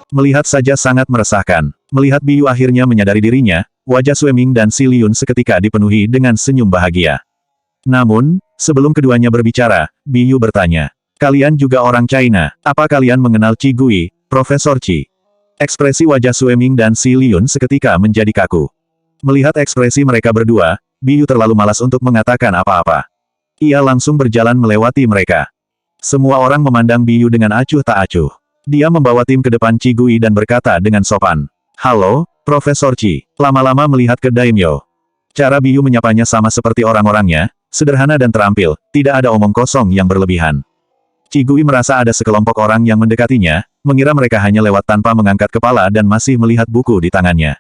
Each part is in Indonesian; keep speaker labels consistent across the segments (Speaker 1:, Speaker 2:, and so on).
Speaker 1: Melihat saja sangat meresahkan. Melihat Biyu akhirnya menyadari dirinya, wajah Sue Ming dan Si Liun seketika dipenuhi dengan senyum bahagia. Namun, sebelum keduanya berbicara, Biyu bertanya, "Kalian juga orang China, apa kalian mengenal Qi Gui, Profesor Qi?" Ekspresi wajah Sue Ming dan Si Liun seketika menjadi kaku. Melihat ekspresi mereka berdua, Biyu terlalu malas untuk mengatakan apa-apa. Ia langsung berjalan melewati mereka. Semua orang memandang Biyu dengan acuh tak acuh. Dia membawa tim ke depan Qi Gui dan berkata dengan sopan, "Halo, Profesor Qi." Lama-lama melihat ke Daimyo. Cara Biyu menyapanya sama seperti orang-orangnya, sederhana dan terampil, tidak ada omong kosong yang berlebihan. Qi Gui merasa ada sekelompok orang yang mendekatinya, mengira mereka hanya lewat tanpa mengangkat kepala dan masih melihat buku di tangannya.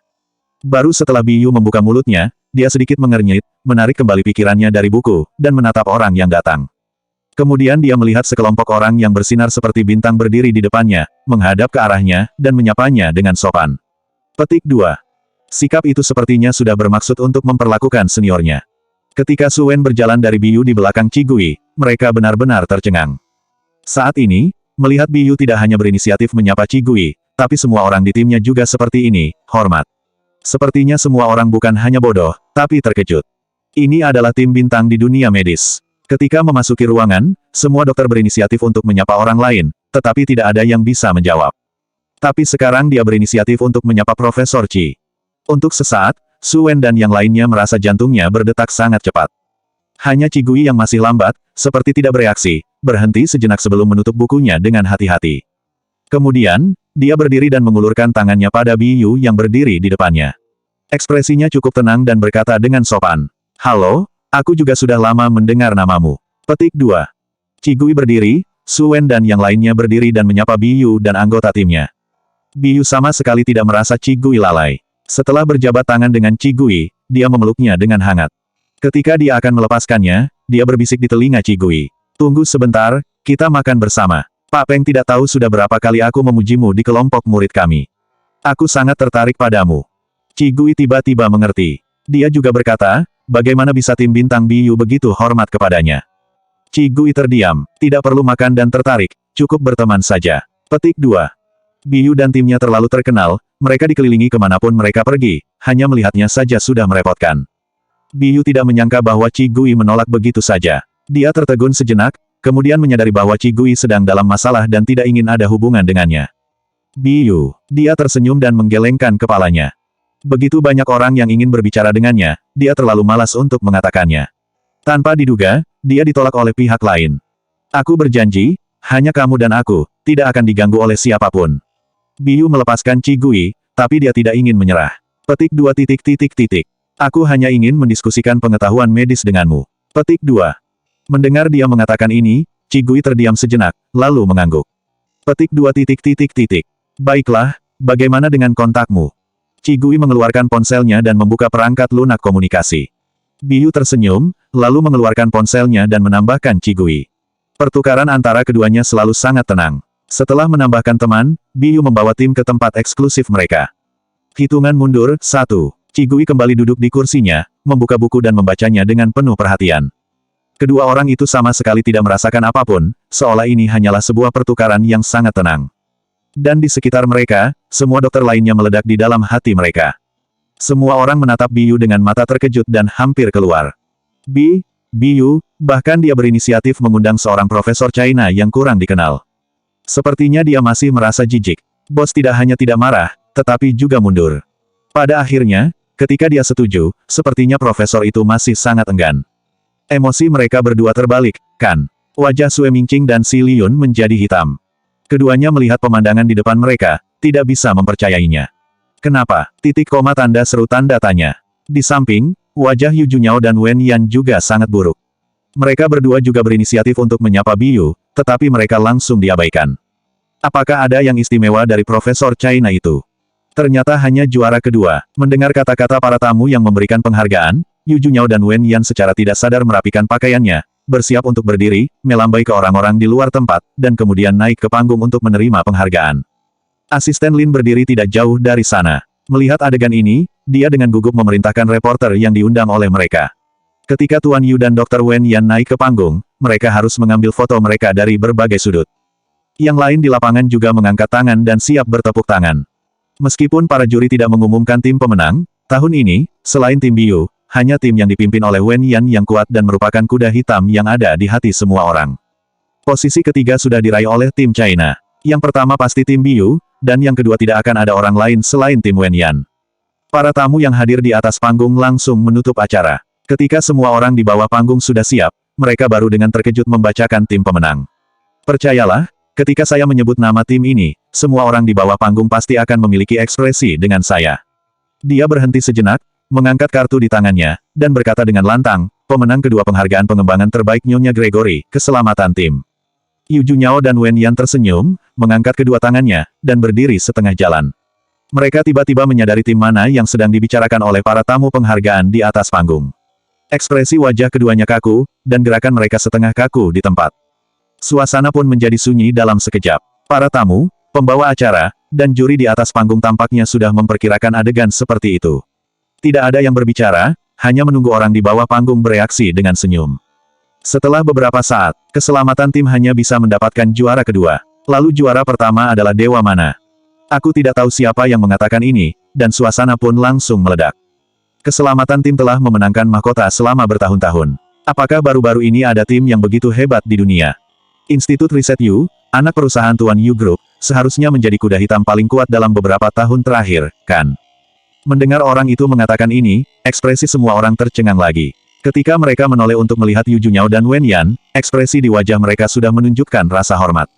Speaker 1: Baru setelah Biyu membuka mulutnya, dia sedikit mengernyit, menarik kembali pikirannya dari buku, dan menatap orang yang datang. Kemudian dia melihat sekelompok orang yang bersinar seperti bintang berdiri di depannya, menghadap ke arahnya, dan menyapanya dengan sopan. Petik 2. Sikap itu sepertinya sudah bermaksud untuk memperlakukan seniornya. Ketika Su Wen berjalan dari Biyu di belakang Qi Gui, mereka benar-benar tercengang. Saat ini, melihat Biyu tidak hanya berinisiatif menyapa Qi Gui, tapi semua orang di timnya juga seperti ini, hormat. Sepertinya semua orang bukan hanya bodoh, tapi terkejut. Ini adalah tim bintang di dunia medis. Ketika memasuki ruangan, semua dokter berinisiatif untuk menyapa orang lain, tetapi tidak ada yang bisa menjawab. Tapi sekarang dia berinisiatif untuk menyapa Profesor Qi. Untuk sesaat, Su Wen dan yang lainnya merasa jantungnya berdetak sangat cepat. Hanya Qi Gui yang masih lambat, seperti tidak bereaksi, berhenti sejenak sebelum menutup bukunya dengan hati-hati. Kemudian, dia berdiri dan mengulurkan tangannya pada Biyu yang berdiri di depannya. Ekspresinya cukup tenang dan berkata dengan sopan, "Halo, aku juga sudah lama mendengar namamu." Petik 2. Qi Gui berdiri, Su Wen dan yang lainnya berdiri dan menyapa Biyu dan anggota timnya. Biyu sama sekali tidak merasa Qi Gui lalai. Setelah berjabat tangan dengan Qi Gui, dia memeluknya dengan hangat. Ketika dia akan melepaskannya, dia berbisik di telinga Qi Gui, "Tunggu sebentar, kita makan bersama. Pak Peng tidak tahu sudah berapa kali aku memujimu di kelompok murid kami. Aku sangat tertarik padamu." Qi Gui tiba-tiba mengerti. Dia juga berkata, bagaimana bisa tim bintang Biyu begitu hormat kepadanya. Qi Gui terdiam, tidak perlu makan dan tertarik, cukup berteman saja. Petik 2. Biyu dan timnya terlalu terkenal, mereka dikelilingi kemanapun mereka pergi, hanya melihatnya saja sudah merepotkan. Biyu tidak menyangka bahwa Qi Gui menolak begitu saja. Dia tertegun sejenak, kemudian menyadari bahwa Qi Gui sedang dalam masalah dan tidak ingin ada hubungan dengannya. Biyu, dia tersenyum dan menggelengkan kepalanya. Begitu banyak orang yang ingin berbicara dengannya, dia terlalu malas untuk mengatakannya. Tanpa diduga, dia ditolak oleh pihak lain. "Aku berjanji, hanya kamu dan aku, tidak akan diganggu oleh siapapun." Biyu melepaskan Qi Gui, tapi dia tidak ingin menyerah. Petik 2. Aku hanya ingin mendiskusikan pengetahuan medis denganmu. Petik 2. Mendengar dia mengatakan ini, Qi Gui terdiam sejenak, lalu mengangguk. Petik 2. Baiklah, bagaimana dengan kontakmu? Qi Gui mengeluarkan ponselnya dan membuka perangkat lunak komunikasi. Biyu tersenyum, lalu mengeluarkan ponselnya dan menambahkan Qi Gui. Pertukaran antara keduanya selalu sangat tenang. Setelah menambahkan teman, Biyu membawa tim ke tempat eksklusif mereka. Hitungan mundur, 1. Qi Gui kembali duduk di kursinya, membuka buku dan membacanya dengan penuh perhatian. Kedua orang itu sama sekali tidak merasakan apapun, seolah ini hanyalah sebuah pertukaran yang sangat tenang. Dan di sekitar mereka, semua dokter lainnya meledak di dalam hati mereka. Semua orang menatap Biyu dengan mata terkejut dan hampir keluar. Biyu, bahkan dia berinisiatif mengundang seorang profesor China yang kurang dikenal. Sepertinya dia masih merasa jijik. Bos tidak hanya tidak marah, tetapi juga mundur. Pada akhirnya, ketika dia setuju, sepertinya profesor itu masih sangat enggan. Emosi mereka berdua terbalik, kan? Wajah Sue Mingqing dan Si Liun menjadi hitam. Keduanya melihat pemandangan di depan mereka, tidak bisa mempercayainya. "Kenapa?" Tanda seru tanda tanya. Di samping, wajah Yu Junyao dan Wen Yan juga sangat buruk. Mereka berdua juga berinisiatif untuk menyapa Biyu, tetapi mereka langsung diabaikan. Apakah ada yang istimewa dari Profesor China itu? Ternyata hanya juara kedua. Mendengar kata-kata para tamu yang memberikan penghargaan, Yu Junyao dan Wen Yan secara tidak sadar merapikan pakaiannya, bersiap untuk berdiri, melambai ke orang-orang di luar tempat, dan kemudian naik ke panggung untuk menerima penghargaan. Asisten Lin berdiri tidak jauh dari sana. Melihat adegan ini, dia dengan gugup memerintahkan reporter yang diundang oleh mereka. Ketika Tuan Yu dan Dr. Wen Yan naik ke panggung, mereka harus mengambil foto mereka dari berbagai sudut. Yang lain di lapangan juga mengangkat tangan dan siap bertepuk tangan. Meskipun para juri tidak mengumumkan tim pemenang, tahun ini, selain tim Biu, hanya tim yang dipimpin oleh Wen Yan yang kuat dan merupakan kuda hitam yang ada di hati semua orang. Posisi ketiga sudah diraih oleh tim China. Yang pertama pasti tim Biu, dan yang kedua tidak akan ada orang lain selain tim Wen Yan. Para tamu yang hadir di atas panggung langsung menutup acara. Ketika semua orang di bawah panggung sudah siap, mereka baru dengan terkejut membacakan tim pemenang. Percayalah, ketika saya menyebut nama tim ini, semua orang di bawah panggung pasti akan memiliki ekspresi dengan saya. Dia berhenti sejenak, mengangkat kartu di tangannya, dan berkata dengan lantang, pemenang kedua penghargaan pengembangan terbaik Nyonya Gregory, keselamatan tim. Yu Junyao dan Wen Yan tersenyum, mengangkat kedua tangannya, dan berdiri setengah jalan. Mereka tiba-tiba menyadari tim mana yang sedang dibicarakan oleh para tamu penghargaan di atas panggung. Ekspresi wajah keduanya kaku, dan gerakan mereka setengah kaku di tempat. Suasana pun menjadi sunyi dalam sekejap. Para tamu, pembawa acara, dan juri di atas panggung tampaknya sudah memperkirakan adegan seperti itu. Tidak ada yang berbicara, hanya menunggu orang di bawah panggung bereaksi dengan senyum. Setelah beberapa saat, keselamatan tim hanya bisa mendapatkan juara kedua. Lalu juara pertama adalah Dewa Mana. Aku tidak tahu siapa yang mengatakan ini, dan suasana pun langsung meledak. Keselamatan tim telah memenangkan mahkota selama bertahun-tahun. Apakah baru-baru ini ada tim yang begitu hebat di dunia? Institut Riset Yu, anak perusahaan Tuan Yu Group, seharusnya menjadi kuda hitam paling kuat dalam beberapa tahun terakhir, kan? Mendengar orang itu mengatakan ini, ekspresi semua orang tercengang lagi. Ketika mereka menoleh untuk melihat Yu Junyao dan Wen Yan, ekspresi di wajah mereka sudah menunjukkan rasa hormat.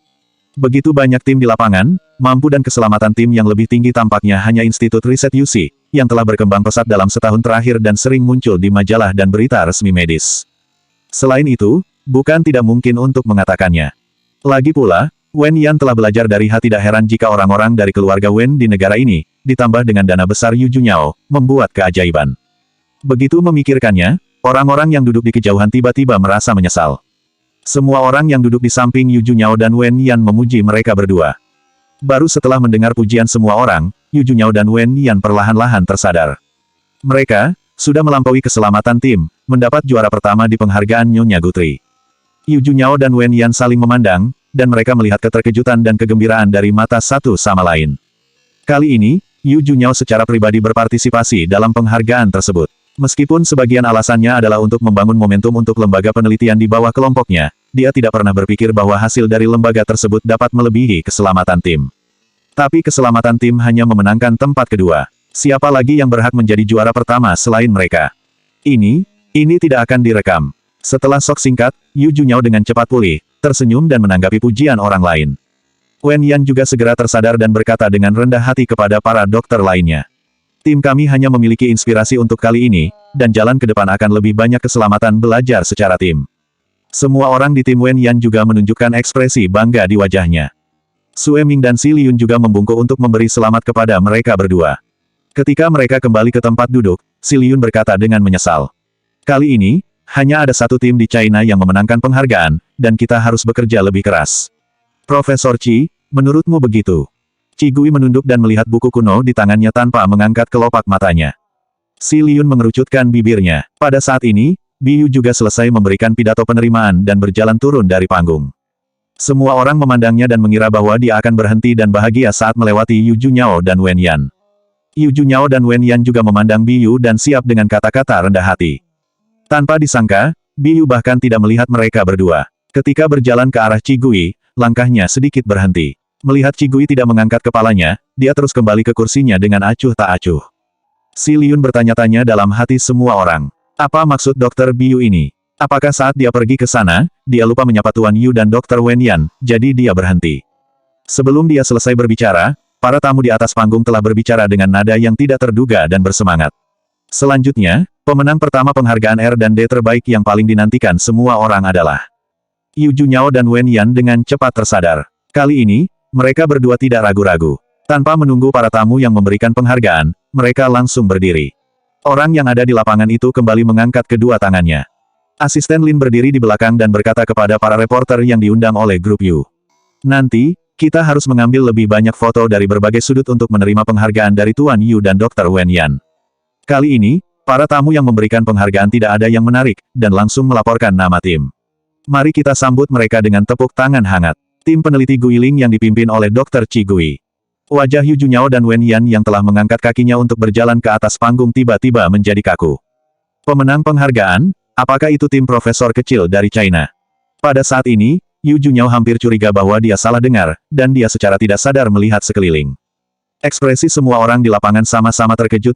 Speaker 1: Begitu banyak tim di lapangan, mampu dan keselamatan tim yang lebih tinggi tampaknya hanya Institut Riset UC, yang telah berkembang pesat dalam setahun terakhir dan sering muncul di majalah dan berita resmi medis. Selain itu, bukan tidak mungkin untuk mengatakannya. Lagi pula, Wen Yan telah belajar dari hati. Tidak heran jika orang-orang dari keluarga Wen di negara ini, ditambah dengan dana besar Yu Junyao, membuat keajaiban. Begitu memikirkannya, orang-orang yang duduk di kejauhan tiba-tiba merasa menyesal. Semua orang yang duduk di samping Yu Junyao dan Wen Yan memuji mereka berdua. Baru setelah mendengar pujian semua orang, Yu Junyao dan Wen Yan perlahan-lahan tersadar. Mereka sudah melampaui keselamatan tim, mendapat juara pertama di penghargaan Nyonya Guthrie. Yu Junyao dan Wen Yan saling memandang, dan mereka melihat keterkejutan dan kegembiraan dari mata satu sama lain. Kali ini, Yu Junyao secara pribadi berpartisipasi dalam penghargaan tersebut. Meskipun sebagian alasannya adalah untuk membangun momentum untuk lembaga penelitian di bawah kelompoknya, dia tidak pernah berpikir bahwa hasil dari lembaga tersebut dapat melebihi keselamatan tim. Tapi keselamatan tim hanya memenangkan tempat kedua. Siapa lagi yang berhak menjadi juara pertama selain mereka? Ini tidak akan direkam. Setelah sok singkat, Yu Junyao dengan cepat pulih, tersenyum dan menanggapi pujian orang lain. Wen Yan juga segera tersadar dan berkata dengan rendah hati kepada para dokter lainnya. Tim kami hanya memiliki inspirasi untuk kali ini, dan jalan ke depan akan lebih banyak keselamatan belajar secara tim. Semua orang di tim Wen Yan juga menunjukkan ekspresi bangga di wajahnya. Sue Ming dan Si Liyun juga membungkuk untuk memberi selamat kepada mereka berdua. Ketika mereka kembali ke tempat duduk, Si Liyun berkata dengan menyesal. Kali ini, hanya ada satu tim di China yang memenangkan penghargaan, dan kita harus bekerja lebih keras. Profesor Qi, menurutmu begitu? Qi Gui menunduk dan melihat buku kuno di tangannya tanpa mengangkat kelopak matanya. Si Liyun mengerucutkan bibirnya. Pada saat ini, Biu juga selesai memberikan pidato penerimaan dan berjalan turun dari panggung. Semua orang memandangnya dan mengira bahwa dia akan berhenti dan bahagia saat melewati Yu Junyao dan Wen Yan. Yu Junyao dan Wen Yan juga memandang Biu dan siap dengan kata-kata rendah hati. Tanpa disangka, Biu bahkan tidak melihat mereka berdua. Ketika berjalan ke arah Qi Gui, langkahnya sedikit berhenti. Melihat Qi Gui tidak mengangkat kepalanya, dia terus kembali ke kursinya dengan acuh tak acuh. Si Liyun bertanya-tanya dalam hati semua orang. Apa maksud Dr. Biu ini? Apakah saat dia pergi ke sana, dia lupa menyapa Tuan Yu dan Dr. Wen Yan, jadi dia berhenti. Sebelum dia selesai berbicara, para tamu di atas panggung telah berbicara dengan nada yang tidak terduga dan bersemangat. Selanjutnya, pemenang pertama penghargaan R&D terbaik yang paling dinantikan semua orang adalah Yu Junyao dan Wen Yan dengan cepat tersadar. Kali ini, mereka berdua tidak ragu-ragu. Tanpa menunggu para tamu yang memberikan penghargaan, mereka langsung berdiri. Orang yang ada di lapangan itu kembali mengangkat kedua tangannya. Asisten Lin berdiri di belakang dan berkata kepada para reporter yang diundang oleh grup Yu. Nanti, kita harus mengambil lebih banyak foto dari berbagai sudut untuk menerima penghargaan dari Tuan Yu dan Dr. Wen Yan. Kali ini, para tamu yang memberikan penghargaan tidak ada yang menarik, dan langsung melaporkan nama tim. Mari kita sambut mereka dengan tepuk tangan hangat. Tim peneliti Guiling yang dipimpin oleh Dr. Qi Gui. Wajah Yu Junyao dan Wen Yan yang telah mengangkat kakinya untuk berjalan ke atas panggung tiba-tiba menjadi kaku. Pemenang penghargaan, apakah itu tim profesor kecil dari China? Pada saat ini, Yu Junyao hampir curiga bahwa dia salah dengar, dan dia secara tidak sadar melihat sekeliling. Ekspresi semua orang di lapangan sama-sama terkejut,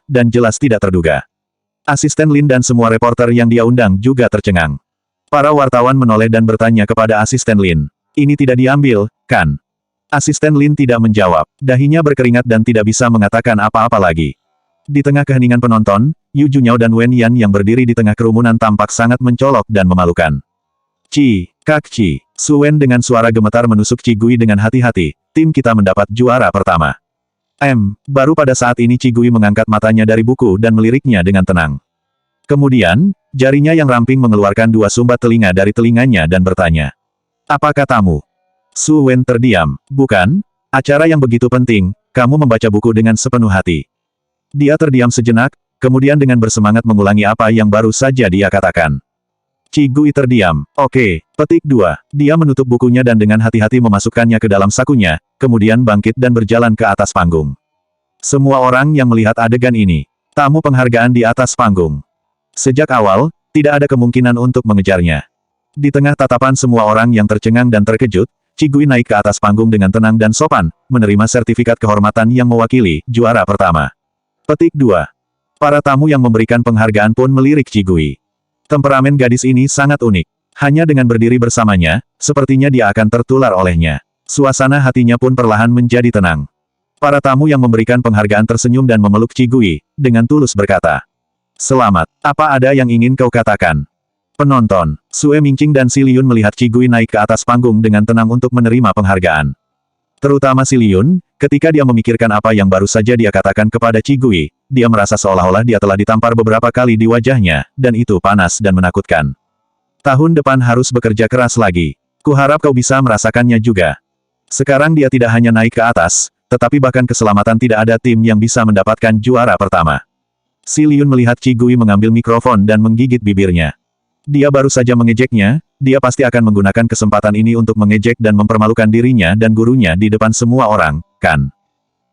Speaker 1: dan jelas tidak terduga. Asisten Lin dan semua reporter yang dia undang juga tercengang. Para wartawan menoleh dan bertanya kepada asisten Lin. Ini tidak diambil, kan? Asisten Lin tidak menjawab, dahinya berkeringat dan tidak bisa mengatakan apa-apa lagi. Di tengah keheningan penonton, Yu Junyao dan Wen Yan yang berdiri di tengah kerumunan tampak sangat mencolok dan memalukan. Kak Qi, Su Wen dengan suara gemetar menusuk Qi Gui dengan hati-hati, tim kita mendapat juara pertama. Baru pada saat ini Qi Gui mengangkat matanya dari buku dan meliriknya dengan tenang. Kemudian, jarinya yang ramping mengeluarkan dua sumbat telinga dari telinganya dan bertanya. Apa katamu? Su Wen terdiam. Bukan, acara yang begitu penting, kamu membaca buku dengan sepenuh hati. Dia terdiam sejenak, kemudian dengan bersemangat mengulangi apa yang baru saja dia katakan. Qi Gui terdiam. Oke, petik 2. Dia menutup bukunya dan dengan hati-hati memasukkannya ke dalam sakunya, kemudian bangkit dan berjalan ke atas panggung. Semua orang yang melihat adegan ini, tamu penghargaan di atas panggung. Sejak awal, tidak ada kemungkinan untuk mengejarnya. Di tengah tatapan semua orang yang tercengang dan terkejut, Qi Gui naik ke atas panggung dengan tenang dan sopan, menerima sertifikat kehormatan yang mewakili juara pertama. Petik 2. Para tamu yang memberikan penghargaan pun melirik Qi Gui. Temperamen gadis ini sangat unik. Hanya dengan berdiri bersamanya, sepertinya dia akan tertular olehnya. Suasana hatinya pun perlahan menjadi tenang. Para tamu yang memberikan penghargaan tersenyum dan memeluk Qi Gui, dengan tulus berkata. Selamat, apa ada yang ingin kau katakan? Penonton, Sue Mingqing dan Si Liyun melihat Qi Gui naik ke atas panggung dengan tenang untuk menerima penghargaan. Terutama Si Liyun, ketika dia memikirkan apa yang baru saja dia katakan kepada Qi Gui, dia merasa seolah-olah dia telah ditampar beberapa kali di wajahnya, dan itu panas dan menakutkan. Tahun depan harus bekerja keras lagi. Kuharap kau bisa merasakannya juga. Sekarang dia tidak hanya naik ke atas, tetapi bahkan keselamatan tidak ada tim yang bisa mendapatkan juara pertama. Si Liyun melihat Qi Gui mengambil mikrofon dan menggigit bibirnya. Dia baru saja mengejeknya, dia pasti akan menggunakan kesempatan ini untuk mengejek dan mempermalukan dirinya dan gurunya di depan semua orang, kan?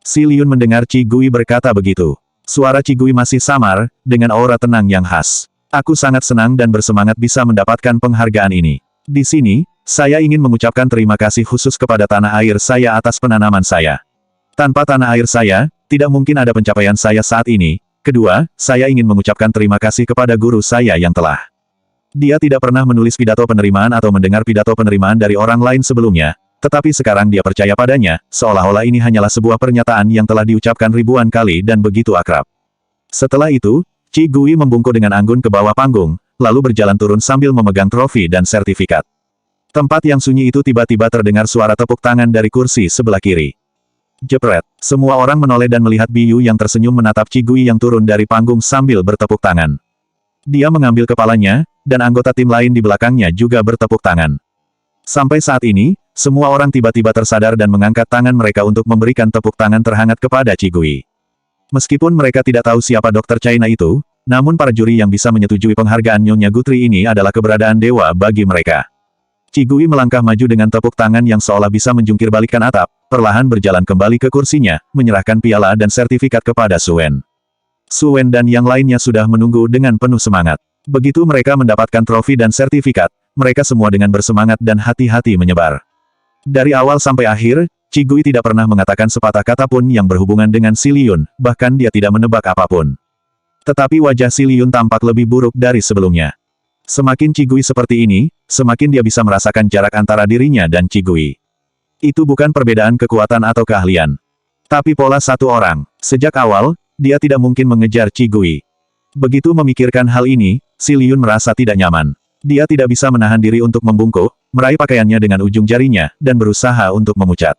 Speaker 1: Si Liyun mendengar Qi Gui berkata begitu. Suara Qi Gui masih samar, dengan aura tenang yang khas. Aku sangat senang dan bersemangat bisa mendapatkan penghargaan ini. Di sini, saya ingin mengucapkan terima kasih khusus kepada tanah air saya atas penanaman saya. Tanpa tanah air saya, tidak mungkin ada pencapaian saya saat ini. Kedua, saya ingin mengucapkan terima kasih kepada guru saya yang telah. Dia tidak pernah menulis pidato penerimaan atau mendengar pidato penerimaan dari orang lain sebelumnya, tetapi sekarang dia percaya padanya, seolah-olah ini hanyalah sebuah pernyataan yang telah diucapkan ribuan kali dan begitu akrab. Setelah itu, Qi Gui membungkuk dengan anggun ke bawah panggung, lalu berjalan turun sambil memegang trofi dan sertifikat. Tempat yang sunyi itu tiba-tiba terdengar suara tepuk tangan dari kursi sebelah kiri. Jepret, semua orang menoleh dan melihat Biyu yang tersenyum menatap Qi Gui yang turun dari panggung sambil bertepuk tangan. Dia mengambil kepalanya, dan anggota tim lain di belakangnya juga bertepuk tangan. Sampai saat ini, semua orang tiba-tiba tersadar dan mengangkat tangan mereka untuk memberikan tepuk tangan terhangat kepada Qi Gui. Meskipun mereka tidak tahu siapa Dokter China itu, namun para juri yang bisa menyetujui penghargaan Nyonya Guthrie ini adalah keberadaan dewa bagi mereka. Qi Gui melangkah maju dengan tepuk tangan yang seolah bisa menjungkir balikkan atap, perlahan berjalan kembali ke kursinya, menyerahkan piala dan sertifikat kepada Su Wen. Su Wen dan yang lainnya sudah menunggu dengan penuh semangat. Begitu mereka mendapatkan trofi dan sertifikat, mereka semua dengan bersemangat dan hati-hati menyebar. Dari awal sampai akhir, Qi Gui tidak pernah mengatakan sepatah kata pun yang berhubungan dengan Si Liyun, bahkan dia tidak menebak apapun. Tetapi wajah Si Liyun tampak lebih buruk dari sebelumnya. Semakin Qi Gui seperti ini, semakin dia bisa merasakan jarak antara dirinya dan Qi Gui. Itu bukan perbedaan kekuatan atau keahlian. Tapi pola satu orang. Sejak awal, dia tidak mungkin mengejar Qi Gui. Begitu memikirkan hal ini, Si Liyun merasa tidak nyaman. Dia tidak bisa menahan diri untuk membungkuk, meraih pakaiannya dengan ujung jarinya, dan berusaha untuk memucat.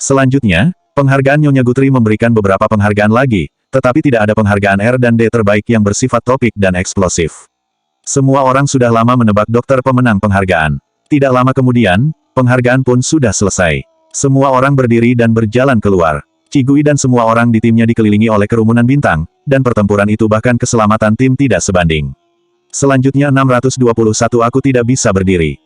Speaker 1: Selanjutnya, penghargaan Nyonya Guthrie memberikan beberapa penghargaan lagi, tetapi tidak ada penghargaan R dan D terbaik yang bersifat topik dan eksplosif. Semua orang sudah lama menebak dokter pemenang penghargaan. Tidak lama kemudian, penghargaan pun sudah selesai. Semua orang berdiri dan berjalan keluar. Qi Gui dan semua orang di timnya dikelilingi oleh kerumunan bintang, dan pertempuran itu bahkan keselamatan tim tidak sebanding. Selanjutnya 621 aku tidak bisa berdiri.